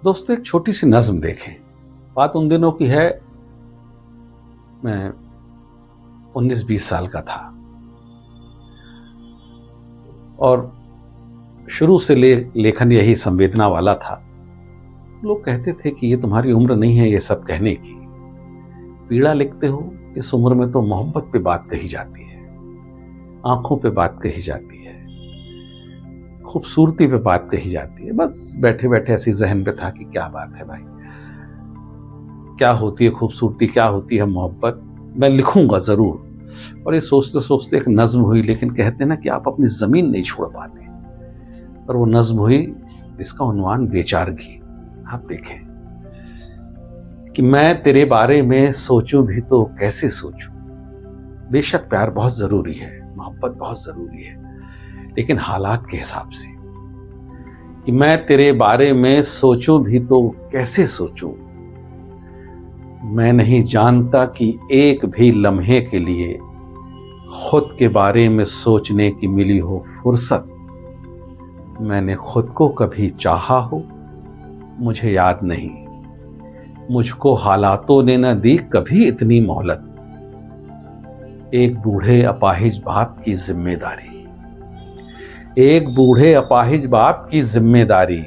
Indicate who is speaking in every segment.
Speaker 1: दोस्तों, एक छोटी सी नज्म देखें। बात उन दिनों की है, मैं 19-20 साल का था और शुरू से लेखन यही संवेदना वाला था। लोग कहते थे कि ये तुम्हारी उम्र नहीं है ये सब कहने की, पीड़ा लिखते हो। इस उम्र में तो मोहब्बत पे बात कही जाती है, आंखों पे बात कही जाती है, खूबसूरती पे बात कही जाती है। बस बैठे बैठे ऐसी जहन पे था कि क्या बात है भाई, क्या होती है खूबसूरती, क्या होती है मोहब्बत, मैं लिखूंगा जरूर। और ये सोचते सोचते एक नज्म हुई। लेकिन कहते ना कि आप अपनी जमीन नहीं छोड़ पाते, और वो नज्म हुई, इसका उन्वान बेचारगी। आप देखें कि मैं तेरे बारे में सोचूं भी तो कैसे सोचूं। बेशक प्यार बहुत जरूरी है, मोहब्बत बहुत जरूरी है, लेकिन हालात के हिसाब से। कि मैं तेरे बारे में सोचूं भी तो कैसे सोचूं। मैं नहीं जानता कि एक भी लम्हे के लिए खुद के बारे में सोचने की मिली हो फुर्सत। मैंने खुद को कभी चाहा हो मुझे याद नहीं, मुझको हालातों ने न दी कभी इतनी मोहलत। एक बूढ़े अपाहिज बाप की जिम्मेदारी, एक बूढ़े अपाहिज बाप की जिम्मेदारी,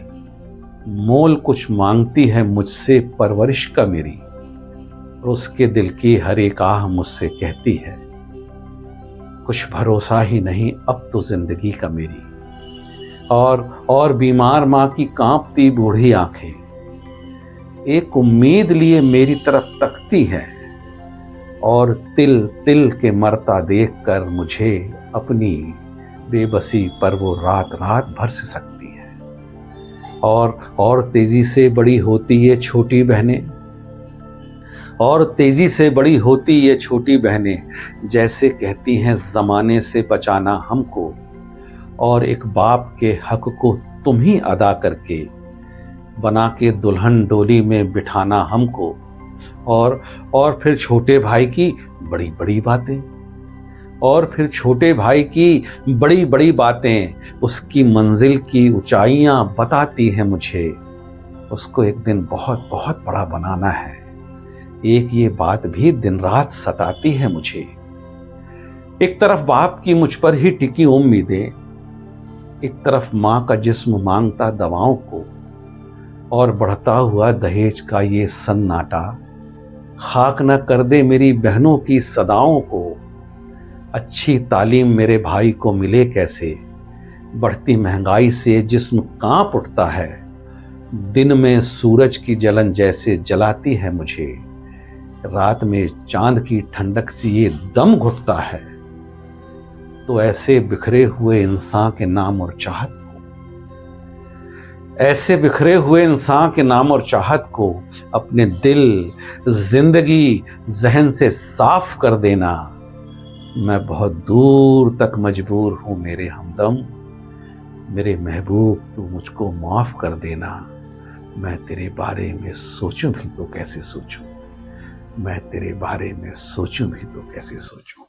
Speaker 1: मोल कुछ मांगती है मुझसे परवरिश का मेरी। और उसके दिल की हर एक आह मुझसे कहती है, कुछ भरोसा ही नहीं अब तो जिंदगी का मेरी। और बीमार माँ की कांपती बूढ़ी आंखें एक उम्मीद लिए मेरी तरफ तकती है, और तिल तिल के मरता देखकर मुझे अपनी बेबसी पर वो रात रात भर से सकती है। और तेजी से बड़ी होती ये छोटी बहनें, और तेजी से बड़ी होती ये छोटी बहनें, जैसे कहती हैं जमाने से बचाना हमको। और एक बाप के हक को तुम ही अदा करके बना के दुल्हन डोली में बिठाना हमको। और फिर छोटे भाई की बड़ी बड़ी बातें, और फिर छोटे भाई की बड़ी बड़ी बातें, उसकी मंजिल की ऊंचाइयां बताती हैं मुझे। उसको एक दिन बहुत बहुत बड़ा बनाना है, एक ये बात भी दिन रात सताती है मुझे। एक तरफ बाप की मुझ पर ही टिकी उम्मीदें, एक तरफ माँ का जिस्म मांगता दवाओं को, और बढ़ता हुआ दहेज का ये सन्नाटा खाक न कर दे मेरी बहनों की सदाओं को। अच्छी तालीम मेरे भाई को मिले कैसे, बढ़ती महंगाई से जिस्म कांप उठता है। दिन में सूरज की जलन जैसे जलाती है मुझे, रात में चांद की ठंडक से ये दम घुटता है। तो ऐसे बिखरे हुए इंसान के नाम और चाहत को, ऐसे बिखरे हुए इंसान के नाम और चाहत को अपने दिल, जिंदगी, जहन से साफ कर देना। मैं बहुत दूर तक मजबूर हूं मेरे हमदम, मेरे महबूब तू मुझको माफ कर देना। मैं तेरे बारे में सोचूं भी तो कैसे सोचूं, मैं तेरे बारे में सोचूं भी तो कैसे सोचूं।